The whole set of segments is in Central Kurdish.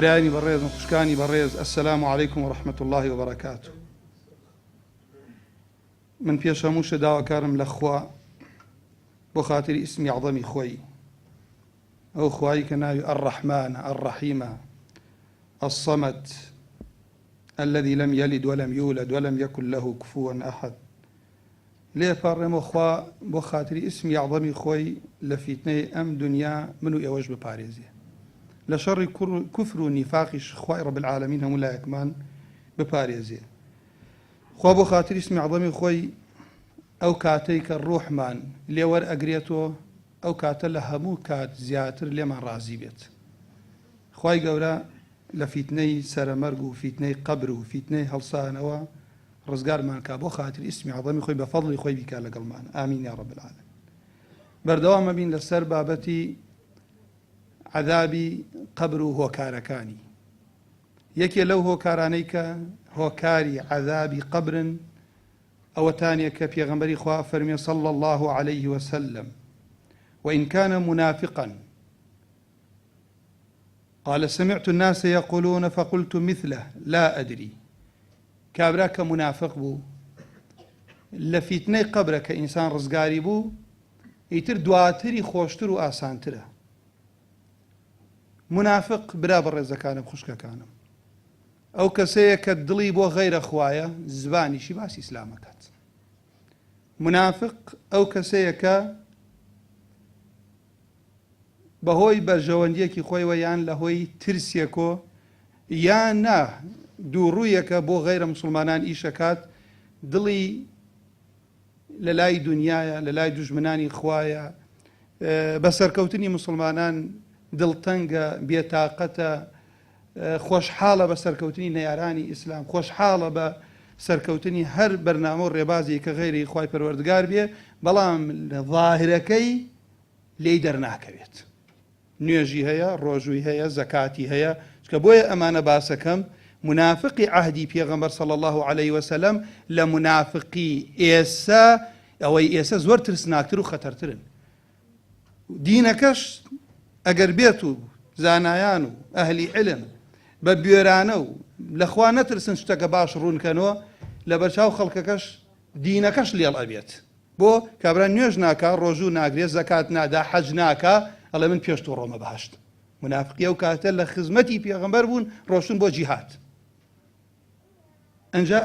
برایانی بەڕێز و خوشکانی بەڕێز ئەسسەلامو عەلەیکم وەڕەحمەتوڵڵاهی وبەرەکاتوه. من پێش هەموو شە داواکارم لە خوا بۆ خاتری ئیسمی عەظەمی خۆی، ئەو خوایی کە ناوی ئەڕەحمانە ئەڕەحیمە الصەمەد الذي لم يلد ولم يولد ولم يكن له كفوا أحد. لێپەڕێمەوە خوا بۆ خاتری ئیسمی عەظەمی خۆی لە فیتنەی ئەم دنیا من و ئێوەش بپارێزێ، لە شەڕی کوفر و نیفاقیش خوای ڕەب العالەمین هەموو لایەکمان بپارێزێ. خوا بۆ خاتری ئیسمی عەظەمی خۆی ئەو کاتەی کە ڕوحمان لێ وەرئەگرێتەوە، ئەو کاتە لە هەموو کات زیاتر لێمان ڕازی بێت. خوای گەورە لە فیتنەی سەرەمەرگ و فیتنەی قەبر و فیتنەی هەڵسانەوە ڕزگارمان کا بۆ خاتری ئیسمی عەظەمی خۆی بە فەضڵی خۆی بیکا لەگەڵمان. ئامین یا ڕەب العالەمین. بەردەوام بین لەسەر بابەتی عەذابی قەبر و هۆکارەکانی. یەکێ لەو هۆکارانەی کە هۆکاری عەذابی قەبرن ئەوەتانێک کە پێغەمبەری خوا فەرمێ صلی الله عليه وسلم وإن كان منافقا قال سمعت الناس يقولون فقلت مثله لا أدري. کابرا کە منافق بوو لە فیتنەی قەبرە کە ئینسان ڕزگاری بوو، ئیتر دواتری خۆشتر و ئاسانترە. منافق برا بەڕێزەکانم خوشکەکانم ئەو کەسەیە کە دڵی بۆ غەیرە خوایە، زبانیشی باسی ئیسلامەکات. منافق ئەو کەسەیە کە بەهۆی بەرژەوەندیەکی خۆیەوە یان لە هۆی ترسێکۆ یان نا دووڕوویەکە بۆ غەیرە موسڵمانان ئیشەکات، دڵی لە لای دنیایە، لە لای دوژمنانی خوایە، بە سەرکەوتنی موسڵمانان دڵتەنگە، بێتاقەتە، خۆشحاڵە بە سەرکەوتنی نەیارانی ئیسلام، خۆشحاڵە بە سەرکەوتنی هەر بەرنامە و ڕێبازی کە غەیری خوای پەروەردگار بێ، بەڵام ظاهرەکەی لێی دەرناکەوێت. نوێژی هەیە، ڕۆژووی هەیە، زەکاتی هەیە. چکە بۆیە ئەمانە باسەکەم منافقی عهدی پێغەمبەر صلی الله عليه وسلم لە منافقی ئێستا ئەوەی ئێستا زۆر ترسناکتر و خەتەرترن. دینەکەش ئەگەر بێت و زانایان و ئەهلی علم بە بێرانە و لەخوا نەترسن شتەکە باش ڕوونکەنەوە، لە بەرچاو خەڵکەکەش دینەکەش لێڵ ئەبێت. بۆ کابرا نوێژ ناکا، ڕۆژوو ناگرێت، زەکات نادا، حەج ناکا، ئەڵێ من پێش تۆ ڕۆمە بەهەشت. منافقی ئەو کاتە لە خزمەتی پێغەمبەر بوون، ڕۆشتن بۆ جیهاد. ئەنجا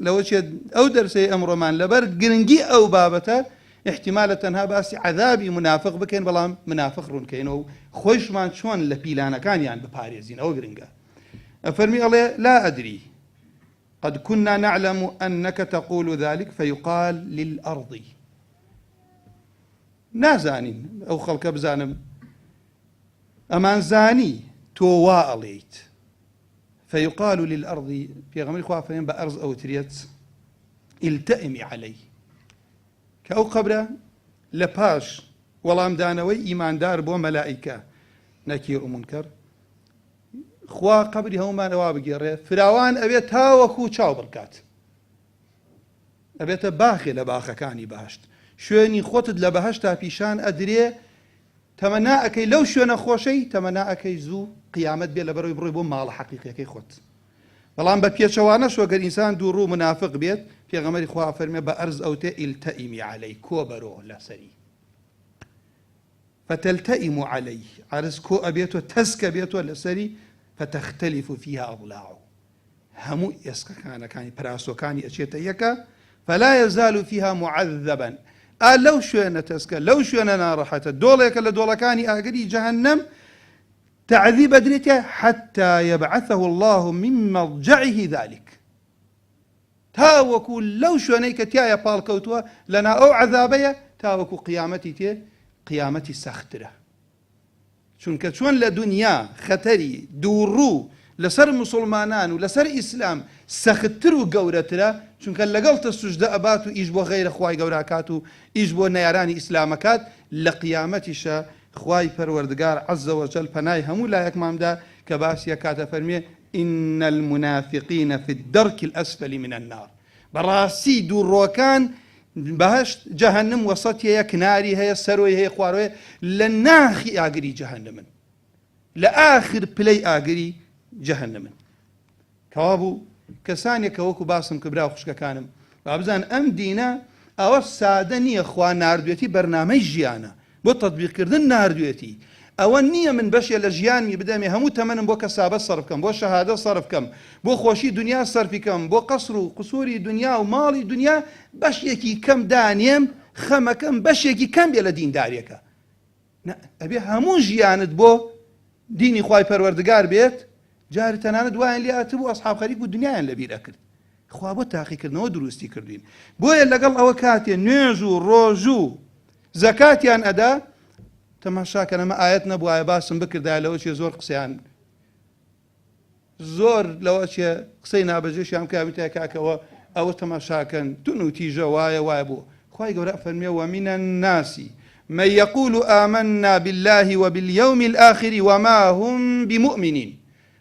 لەوە چێت ئەو دەرسەی ئەمڕۆمان لەبەر گرنگی ئەو بابەتە احتیمالە تەنها باسی عەذابی منافق بکەین، بەڵام منافق ڕوونکەینەوە و خۆشمان چۆن لە پیلانەکانیان بپارێزین. ئەوە گرنگە. ئەفەرمی ئەڵێ لا ئەدری قد كنا نعلم أنك تقول ذلك فيقال للأرض. نازانین ئەو خەڵکە بزانم ئەمان زانی تۆ وا ئەڵێیت. فيقال للأرض پێغەمبەری خوا فەرمێ بە ئەرز ئەوترێت التئمی عەلەی، کە ئەو قەبرە لە پاش وەڵامدانەوەی ئیماندار بۆ مەلائیکە نەکیر و منکەر، خوا قەبری هەمومان ئەوا بگێڕێ، فراوان ئەبێت تاوەکو چاو بڕکات، ئەبێتە باخێ لە باخەکانی بەهەشت، شوێنی خۆتت لە بەهەشتا پیشان ئەدرێ، تەمەنا ئەکەی لەو شوێنە خۆشەی، تەمەنا ئەکەی زوو قیامەت بێ لەبەرەوەی بڕۆی بۆ ماڵە حەقیقیەکەی خۆت. بەڵام بە پێچەوانە شۆگەر ئینسان دووڕوو منافق بێت، پێغەمبەری خوا فەرمێ بە ئەرز ئەوتێ ئیلتەئیمی عەلەی، کۆ بەرۆ لەسەری. فتلتئیم عەلەی، عەرز کۆ ئەبێتۆ، تەسکە بێتۆ لەسەری، فتەختەلیف فیها ئەضلاع، هەموو ئێسکەکانەکانی پراسۆکانی ئەچێتە یەکە، فلا يزال فيها معذبا. لەو شوێنە تەسکە، لەو شوێنە ناڕەحەتە، دۆڵێکە لە دۆڵەکانی ئاگری جەهەنەم تعذیب ئەدرێتە حتى يبعثه الله من مضجعه ذلك، تاوەکو لەو شوێنەی کە تایە پاڵکەوتووە لەنا ئەو عەذابەیە، تاوەکو قیامەتی تێ، قیامەتی سەخترە. چونکە چۆن لە دنیا خەتەری دووڕوو لەسەر مسلمانان و لەسەر ئیسلام سەختتر و گەورەترە، چونکە لەگەڵ تە سوژدە ئەبات و ئیش بۆ غەیرە خوای گەوراکات و ئیش بۆ نەیارانی ئیسلامەکات، لە قیامەتیشە خوای پەروەردگار عەزە وەجەل پەنای هەموو لایەکماندا کە باسیە کاتە فەرمێ إن المنافقين في الدرك الأسفل من النار. بەڕاستی دووڕۆکان بەهەشت جەهەنم وەسەتی هەیە، کناری هەیە، سەرۆی هەیە، خواروێ، لە ناخی ئاگری جەهەنمن، لە ئاخر پلەی ئاگری جەهەنەمن. کەوا بوو کەسانێک کە وەکو باسم کە برا خوشکەکانم با بزان ئەم دینە ئەوە سادە نییە، خوا ناردوێتی بەرنامەی ژیانە بۆ تەطبیقکردن ناردوێتی. ئەوە نییە من بەشێ لە ژیانمی بدەمێ هەموو تەمەنم بۆ کەسابەت سەرف بکەم، بۆ شەهادە سەرف بکەم، بۆ خۆشی دنیا سەرفی کەم، بۆ قەسر و قسووری دنیا و ماڵی دنیا بەشێکی کەم دانێم، خەمەکەم بەشێکی کەم بێ لە دینداریەکە. ئەبێ هەموو ژیانت بۆ دینی خوای پەروەردگار بێت. جاری تەنانەت دوایان لێهاتە بوو ئەسحاب خەریک و دنیایان لەبیر ئەکرد. خوا بۆ تاقیکردنەوە دروستی کردوین. بۆیە لەگەڵ ئەوە کاتێ نوێژ و ڕۆژ و زەکاتیان ئەدا، تەماشاکە ئەمە ئاەت نەبووایە باسم بکردا لەوە چێ زۆر قسەیان زۆر لەوە چێ قسەی نابەجێشیان کاویتە کاکەوە ئەوە تەماشاکەن تون و تیژە وایە بوو. خوای گەورە فەرمیێ وەمینە الناسی من يقول آمنا بالله وباليوم الآخر وما هم بمؤمنين.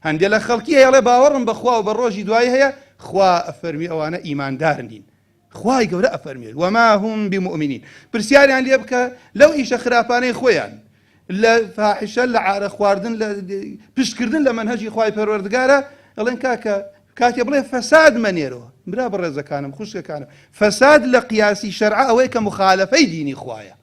هەندێک لە خەڵکی هەیە باوەڕم بەخوا و بە ڕۆژی دوایی هەیە، خوا ئەفەرمی ئەوانە ئیماندار نین. خوای گەورە ئەفەرمێت وما هم بمؤمنين. پرسیاریان لێ بکە لەو ئیشە خراپانەی خۆیان لە فاحشە، لە عارە خواردن، لە پشتکردن لە منهەجی خوای پەروەردگارە، ئەڵێن کاکە کاتێ بڵێ فەساد مەنێرەوە. برا بەڕێزەکانم خوشکەکانم، فەساد لە قیاسی شەرع ئەوەی کە مخالفەی دینی خوایە،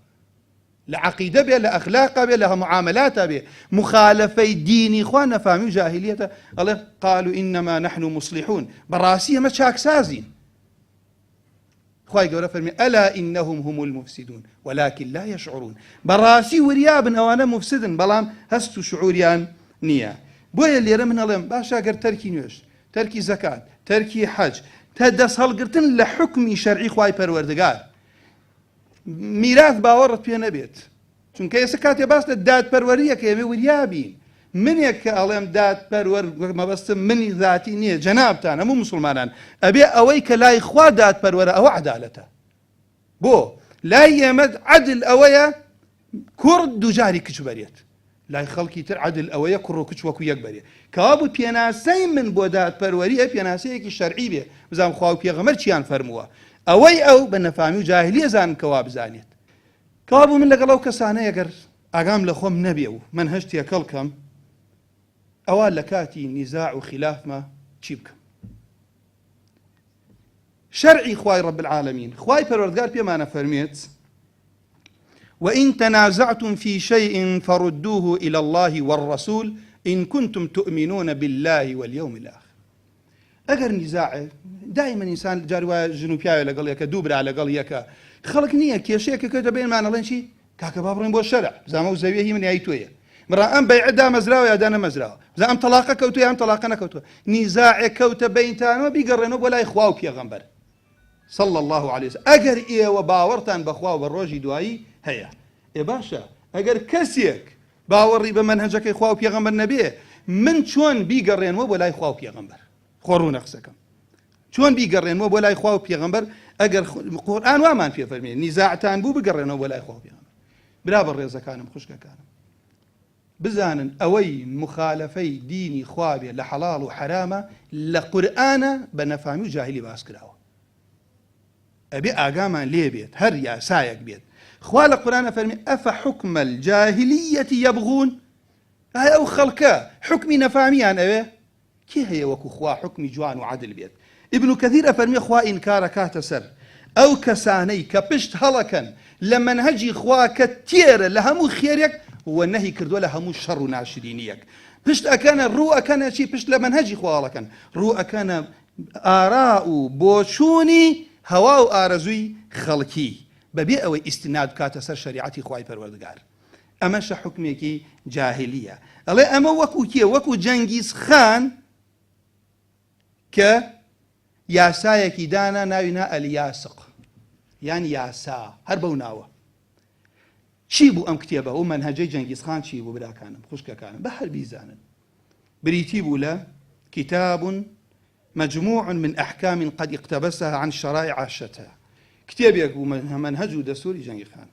لە عەقیدە بێ، لە ئەخلاقا بێ، لە معاملاتە بێ، مخالفەی دینی خوا نەفامی و جاهلیەتە. ئەڵێ قالوا إنما نحن مصلحون، بەڕاستی ئەمە چاکسازین. خوای گەورە فەرمی ئەلا إنهم هم المفسدون ولكن لا يشعرون. بەڕاستی وریابن ئەوانە مفسدن بەڵام هەست و شعوریان نییە. بۆیە لێرە من ئەڵێم باشە گەر تەرکی نوێژ، تەرکی زەکات، تەرکی حەج، تا دەست هەڵگرتن لە حکمی شەرعی خوای پەروەردگار، میراث باوەڕت پێ نەبێت. چونکە ئێستا کاتێ باس لە دادپەروەریەکە ئێمە وریابین. منێک کە ئەڵێم دادپەروەر مەبەستم منی ذاتی نییە، جەنابتان هەموو مسلمانان ئەبێ ئەوەی کە لای خوا دادپەروەرە ئەوە عەدالەتە. بۆ لای ئێمە عەدل ئەوەیە کوڕ دووجاری کچ بەرێت، لای خەڵکی تر عەدل ئەوەیە کوڕ و کچ وەکو یەک بەرێت. کەوا بوو پێناسەی من بۆ دادپەروەریە پێناسەیەکی شەرعی بێ، بزانم خوا و پێغەمبەر چیان فەرمووە، ئەوەی ئەو بە نەفامی و جاهلیە زانم کەوا بزانێت. کەوا بوو من لەگەڵ ئەو کەسانەیە گەر ئاگام لە خۆم نەبێ و من هەشت تێکەڵ کەم، ئەوە لە کاتی نیزاع و خلافمە چی بکەم؟ شەرعی خوای رب العالمین، خوای پەروەردگار پێمانە فەرمێت وإن تنازعتم في شيء فردوه إلى الله والرسول إن كنتم تؤمنون بالله واليوم الآخر. ئەگەر نیزاعێ دائما ئینسان جاری وایە ژن و پیاوێ لەگەڵ یەکە، دوو برا لەگەڵ یەکە، خەڵک نییە کێشەیەکە کەوتە بینمان ئەڵێن چی کاکە با بڕێن بۆ شەرع، بزانمە و زەویە هی من یای تۆیە، بڕا ئەم بەیعە دامەزراوە یا دانەمەزراوە، بزان ئەم تەلاقە کەوتووە یا ئەم تەلاقە نەکەوتووە، نیزاعێک کەوتە بینتانەوە بیگەڕێنەوە بۆ لای خوا و پێغەمبەر صلى الله عليه وسلم. ئەگەر ئێوە باوەڕتان بەخوا و بە ڕۆژی دوایی هەیە، ئێ باشە ئەگەر کەسێک باوەڕی بە مەنهەجەکەی خوا و پێغەمبەر نەبێ، من چۆن بیگەڕێنەوە بۆ لای خوا و پێغەمبەر؟ خۆڕوونە قسەکەم، چۆن بیگەڕێنەوە بۆ لای خوا و پێغەمبەر؟ ئەگەر قورئان وامان پێ فەرمێ نیزاعتان بوو بگەڕێنەوە بۆ لای خوا و پێغەمبەر. برا بەڕێزەکانم خوشکەکانم، بزانن ئەوەی مخالفەی دینی خوا بێ لە حەڵاڵ و حرامە لە قورئانە بە نەفامی و جاهلی باس کراوە. ئەبێ ئاگامان لێ بێت، هەر یاسایەک بێت. خوا لە قورئانە فەرمی ئەفەحوکمە الجاهلیەتی یەبغون، ئایا ئەو خەڵکە حکمی نەفامیان ئەوێ؟ کێ هەیە وەکو خوا حکمی جوان و عەدل بێت؟ ئیبن کەثیر ئەفەرمێ خوا ئینکارە کاتە سەر ئەو کەسانەی کە پشت هەڵەکەن لە مەنهەجی خوا کە تێرە لە هەموو خێرێک و نەهی کردووە لە هەموو شەڕ و ناشرینیەک. پشت ئەکەنە ڕوو ئەکەنە چی؟ پشت لە مەنهەجی خوا هەڵەکەن، ڕوو ئەکەنە ئارا و بۆچوونی هەوا و ئارەزووی خەڵکی بەبێ ئەوەی ئیستیناد کاتە سەر شەریعەتی خوای پەروەردگار. ئەمەشە حکمێکی جاهلیە. ئەڵێ ئەمە وەکو کێ؟ وەکو جەنگیز خان کە یاسایەکی دانا ناوینا ئەلیاسق، یان یاسا، هەر بەو ناوە. چی بوو ئەم کتێبە و مەنهەجەی جەنگیز خان چی بوو براکانم خوشکەکانم؟ بە هەر بیزانن. بریتی بوو لە كتاب مجموع من أحكام قد اقتبسها عن شرائع الشتى. کتێبێک بوو مەنهەج و دەستوری جەنگیز خان،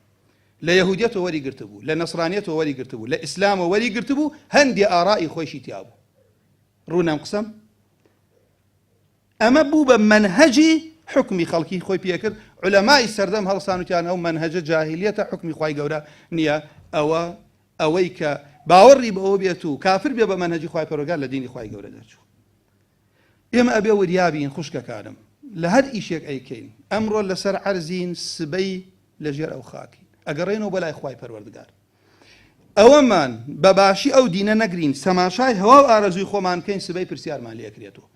لە یەهودیەتەوە وەریگرتە بوو، لە نەسرانیەتەوە وەریگرتە بوو، لە ئیسلامەوە وەریگرتە بوو، هەندێ ئاڕائی خۆشی تیا بوو. ڕوونام قسەم ئەمە بوو بە مەنهەجی حکمی خەڵکی خۆی پێکرد. عولەمای سەردەم هەڵسان وتیان ئەو مەنهەجە جاهلیەتە، حکمی خوای گەورە نییە، ئەوەی کە باوەڕی بەوە بێت و کافر بێ بە مەنهەجی خوای پەروەردگار لە دینی خوای گەورە دەرچوو. ئێمە ئەبێ وریابین خوشکەکانم لە هەر ئیشێک ئەیکەین ئەمڕۆ لەسەر عەرزین سبەی لەژێر ئەو خاکی ئەگەڕێنەوە بەلای خوای پەروەردگار. ئەوەمان بەباشی ئەو دینە نەگرین سەماشای هەوا و ئارەزووی خۆمان بکەین سبەی پرسیارمان لێکرێتەوە.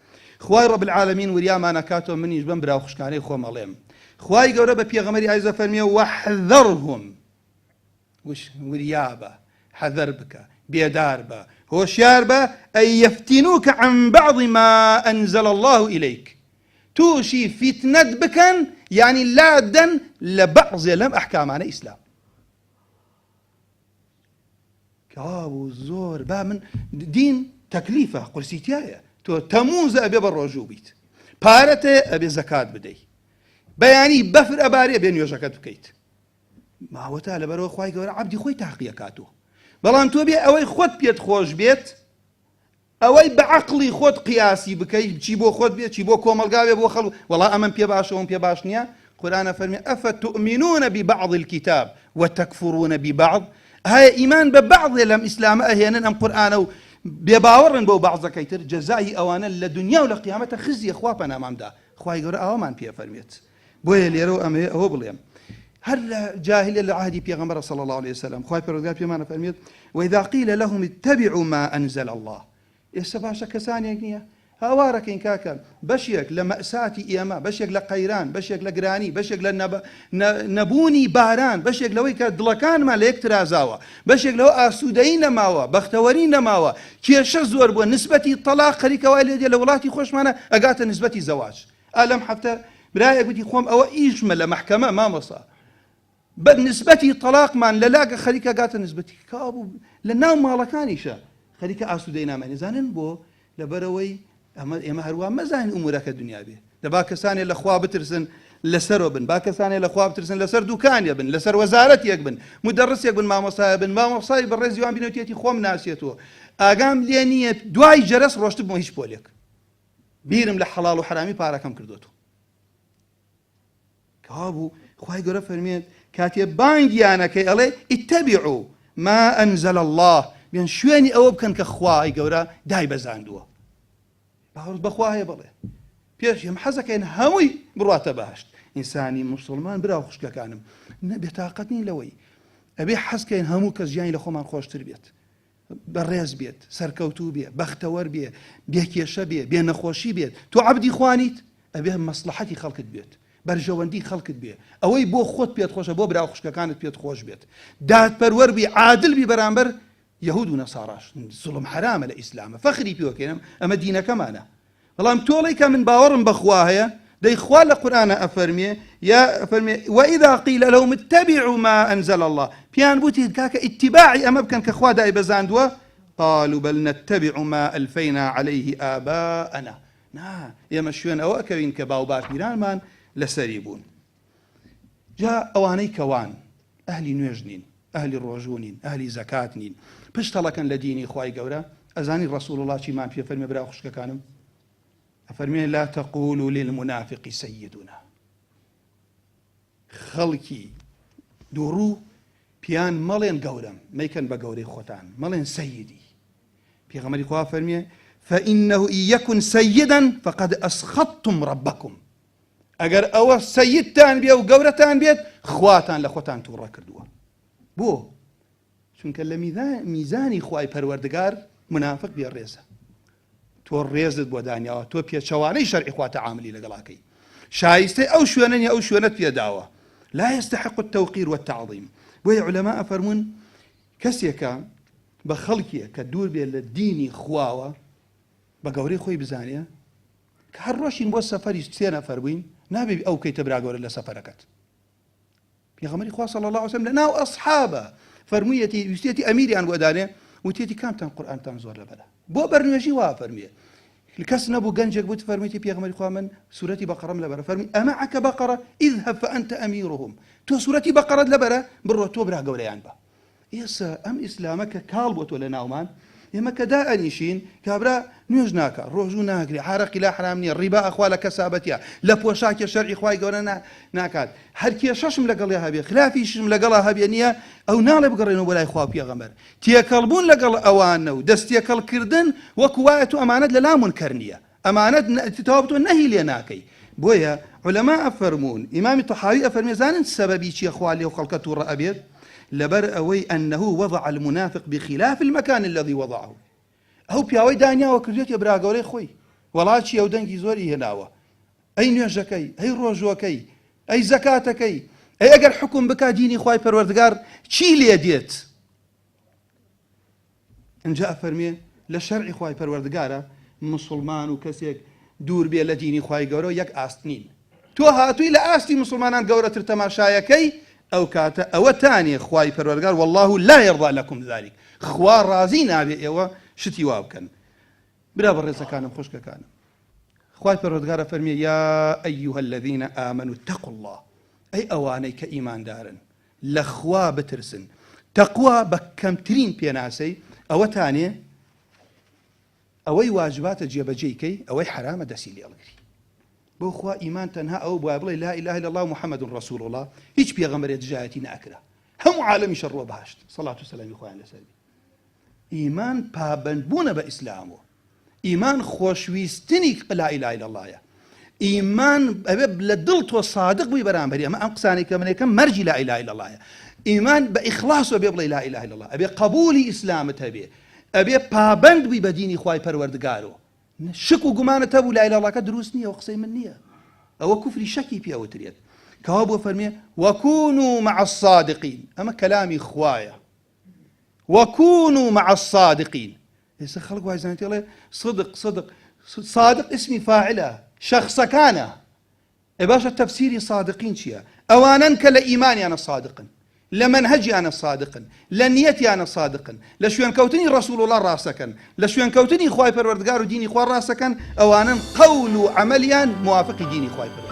خوای ڕەب العالەمین وریامان ئەکاتەوە منیش بەم براو خوشکانەی خۆم ئەڵێم خوای گەورە بە پێغەمبەری ئایزە فەرمیێ وەحذەرهم وریابە حەذەر بکە بێدار بە هۆشیار بە ئەن یەفتینوکە عن بعض ما ئەنزەل الله ئیلەیک تووشی فیتنەت بکەن یعنی لادەن لە بەعزێ لەم ئەحکامانە ئیسلام. کاو زۆر با من دین تەکلیفە قورسیتیایە تۆ تەمووزە ئەبێ بە ڕۆژوو بیت پارەتێ ئەبێ زەکات بدەیت بەیانی بەفر ئەبارێ بێ نوێژەکەت بکەیت ماوەتا لەبەرەوە خوای گەورە عەبدی خۆی تاقیەکاتەوە بەڵام تۆ بێ ئەوەی خۆت پێت خۆش بێت ئەوەی بە عەقڵی خۆت قیاسی بکەیت چی بۆ خۆت بێت چی بۆ کۆمەلگا بێ بۆ خەڵک وەڵا ئەمەم پێ باشە ئەوم پێ باش نییە. قورئانە فەرمێ ئەفەتؤمنون ببعض الكتاب وتكفرون ببعض هەیە ئیمان بە بەعضێ لەم ئیسلامە ئەهێنن ئەم قورئانە و بێباوەڕن بەو بەعزەکەی تر جەزای ئەوانە لە دنیا و لە قیامەتە خزیە خوا پەنامامدا خوای گەورە ئەوەمان پێ فەرمێت. بۆیە لێرە ئەمێ ئەوە بڵێم هەر لە جاهلیە لە عهدی پێغەمبەر صلی الله عليه وسلم خوای پەروەردگار پێمانە فەرمێت وإذا قيل لهم اتبعوا ما أنزل الله ئێستا باشە کەسانێک نییە هاوارەکەین کاکە بەشێک لە مەئساتی ئێمە بەشێک لە قەیران بەشێک لە گرانی بەشێک لە نەبوونی باران بەشێک لەوەی کە دڵەکانمان لە یەک ترازاوە بەشێک لەوە ئاسوودەیی نەماوە بەختەوەری نەماوە کێشە زۆر بووە نسبەتی تەلاق خەریکەوای لێدێ لە وڵاتی خۆشمانە ئەگاتە نسبەتی زەواج. ئەلەم هەفتە برایەک گوتی خۆم ئەوە ئیشمە لە مەحکەمە مامۆسا بە نسبەتی تەلاقمان لە لاگە خەریکە گاتە نسبەتی کابوو لە ناو ماڵەکانیشە خەریکە ئاسوودەی نامێنێزانن بۆ لەبەرەوەی ئێمە هەروە مەزانین ئومورەکە دنیا بێ دەبا کەسانێ لە خوا بترسن لەسەرەوە بن با کەسانێ لە خوا بترسن لەسەر دوکانێ بن لەسەر وەزارەتێک بن مدەڕسێک بن مامۆسایە بن مامۆسای بەڕێزی وان بینەوتێتی خۆم ناسێتەوە ئاگام لێ نییە دوای جەرەس ڕۆشت بۆ هیچ پۆلێک بیرم لە حەڵاڵ و حرامی پارەکەم کردوتەوە. کابوو خوای گەورە فەرمێت کاتێ بانگیانەکەی ئەڵێ ئیتەبیعوا ما ئەنزەل الله بێن شوێنی ئەوە بکەن کە خوای گەورە دای بەزاندووە. باوەڕ بەخوا هەیە بڵێ پێش ئێمە حەزەکەین هەمووی بڕاتە باشت ئینسانی موسڵمان براو خوشکەکانم بێتاقەت نین لەوەی ئەبێ حەزکەین هەموو کەس ژیانی لە خۆمان خۆشتر بێت بەڕێز بێت سەرکەوتوو بێ بەختەوەر بێ بێکێشە بێ بێ نەخۆشی بێت تۆ عەبدی خوانیت ئەبێ مەسلحەتی خەڵکت بێت بەرژەوەندی خەڵکت بێ ئەوەی بۆ خۆت پێت خۆشە بۆ براو خوشکەکانت پێت خۆش بێت دادپەروەر بی عادل بی بەرامبەر یەهود و نەساڕاش زوڵم حرامە لە ئیسلامە فەخری پێوەکەینم ئەمە دینەکەمانە بەڵام تۆڵی کە من باوەڕم بەخوا هەیە دەی خوا لە قورئانە ئەفەرمێ یا ئەفەرمێ وإذا قيل لهم اتبعوا ما أنزل الله پیان بوتی کاکە ئیتیباعی ئەمە بکەن کە خوا دای بەزاندووە قالوا بل نتبع ما ألفينا عليه آباءنا نا ئێمە شوێن ئەوە ئەکەوین کە باو باپیرانمان لەسەری بوون. جا ئەوانەی کەوان ئەهلی نوێژ نین ئەهلی ڕۆژوو نین ئەهلی زەکات نین پشتەڵەکەن لە دینی خوای گەورە ئەزانی ڕەسوڵ الله چیمان پێ فەرمێ برا خوشکەکانم ئەفەرمێ لا تقولوا للمنافق سيدنا خەڵکی دووڕوو پیان مەڵێن گەورم مەیکەن بە گەورەی خۆتان مەڵێن سەیدی پێغەمبەری خوا فەرمێ فإنه إن يكن سيدا فقد أسخطتم ربكم ئەگەر ئەوە سەیدتان بێ و گەورەتان بێت خواتان لە خۆتان تووڕە کردووە. بۆ چونکە لە میزانی خوای پەروەردگار منافق بێ ڕێزە تۆ ڕێزت بۆ دانیاوە تۆ پێچەوانەی شەرعی خوا تەعاملی لەگەڵاکەی شایستەی ئەو شوێنە نیە ئەو شوێنەت پێداوە لا يستحق التوقير والتعظيم. بۆیە عولەما ئەفەرمون کەسێکە بە خەڵکیە کە دوور بێت لە دینی خواوە بە گەورەی خۆی بزانێ کە هەر ڕۆژین بۆ سەفەری سێ نەفەر بووین نابێ ئەو کەیتە برا گەورە لە سەفەرەکەت. پێغەمبەری خوا صلی الله علیه وسلم لە ناو ئەصحابە فەرموویەتی ویستێتی ئەمیریان بۆ دانێ وتێتی کامتان قورئانتان زۆر لەبەرە بۆ بەرنوێژی وا فەرموویە کەس نەبوو گەنجێک بوو فەرموویەتی پێغەمبەری خوا من سوورەتی بەقەرەم لەبەرە فەرمووی ئەمەعەکە بەقەرە اذهب فأنت أميرهم تۆ سوورەتی بەقەرەت لەبەرە بڕۆ تۆ برا گەورەیان بە. ئێستا ئەم ئیسلامە کە کاڵ بۆ تۆ لە ناومان ئێمە کە دائەنیشین کابرا نوێژ ناکە ڕۆژوو ناگری حرەقی لا حرام نییە ڕیبا ئەخوا لە کەسابەتیە لە پۆشاکێ شەرعی خوای گەورە ناکات هەر کێشەشم لەگەڵێ هەبێ خلافیشم لەگەڵا هەبێ نییە ئەو ناڵێ بگەڕێنەوە بۆ لای خوا پێغەمبەر تێکەڵبوون لەگەڵ ئەوانە و دەستێکەڵکردن وەکو وایە تو ئەمانەت لە لامونکەر نییە ئەمانەت تەواو تۆ نەهی لێ ناکەی بۆیە علەما ئەفەرمون ئیمامی تەحاوی ئەفەرمێ زانن سەبەبی چییە خوا لێو خەڵکە تووڕە ئەبێت لەبەر ئەوەی ئەنەهو وضع المنافق بخلاف المكان الذي وضعه ئەو پیاوەی دانیاوە کردوێتە براگەورەی خۆی وەڵاچی ئەو دەنگی زۆری هێناوە ئەی نوێژەکەی ئەی ڕۆژوەکەی ئەی زەکاتەکەی ئەی ئەگەر حکم بکا دینی خوای پەروەردگار چی لێ دێت ئەنجا ئەفەرمێ لە شەرعی خوای پەروەردگارە مسلمان و کەسێک دوور بێ لە دینی خوای گەورە یەک ئاست نین تۆ هاتووی لە ئاستی مسلمانان گەورەتر تەماشایەکەی ئەو کاتە ئەوە تانێ خوای پەروەردگار والله لا يرضى لكم ذلك خوا ڕازی نابێ ئێوە شتی وا بکەن برا بەڕێزەکانم خوشکەکانم خوای پەروەردگارە فەرمیێ یا ئەیها الذين آمنوا اتقوا الله ئەی ئەوانەی کە ئیماندارن لە خوا بترسن تەقوا بە کەمترین پێناسەی ئەوە تانێ ئەوەی واجباتە جێبەجێیکەی ئەوەی حرامە دەسی لێڵگری بۆ خوا ئیمان تەنها ئەو بۆ بڵێ لا إله إلا الله محمد رسول الله هیچ پێغەمبەرێ دژایەتی ناکرا هەموو عالەمیشە ڕۆ بەهەشت سەڵات و سەلامی خۆیان لەسەر ئیمان پابەندبوونە بە ئیسلامەوە ئیمان خۆشویستنی لا إله إلا اللهە ئیمان ئەبێ لە دڵ تۆ صادق بووی بەرامبەری ئەمە ئەم قسانەی کە منەکەم مەرجی لا إله إلا اللهە ئیمان بە ئیخلاص بێ بڵێ لا إله إلا الله ئەبێ قبولی ئیسلامت هەبێ ئەبێ پابەند بووی بە دینی خوای پەروەردگارەوە شک و گومانت هەبوو لا إله إلا اللهکە دروست نییە و قسەی من نییە ئەوە کوفری شەکی پێوترێت کەوا بۆ فەرمێ وەکونوا مع الصادقین ئەمە کەلامی خوایە وكونوا مع الصادقين ئێستا خەڵک وای زانێت دەڵێ صادق اسمی فاعلە شەخسەکانە باشە تەفسیری صادقین چییە ئەوانن کە لە ئیمانیانە صادقن لە منهجیانە صادقن لە نیەتیانە صادقن لە شوێنکەوتنی ڕەسوول الله ڕاستەکەن لە شوێنکەوتنی خوای پەروەردگار و دینی خوا ڕاستەکەن ئەوانن قەول و عەمەلیان موافقی دینی خوای پەروەردگار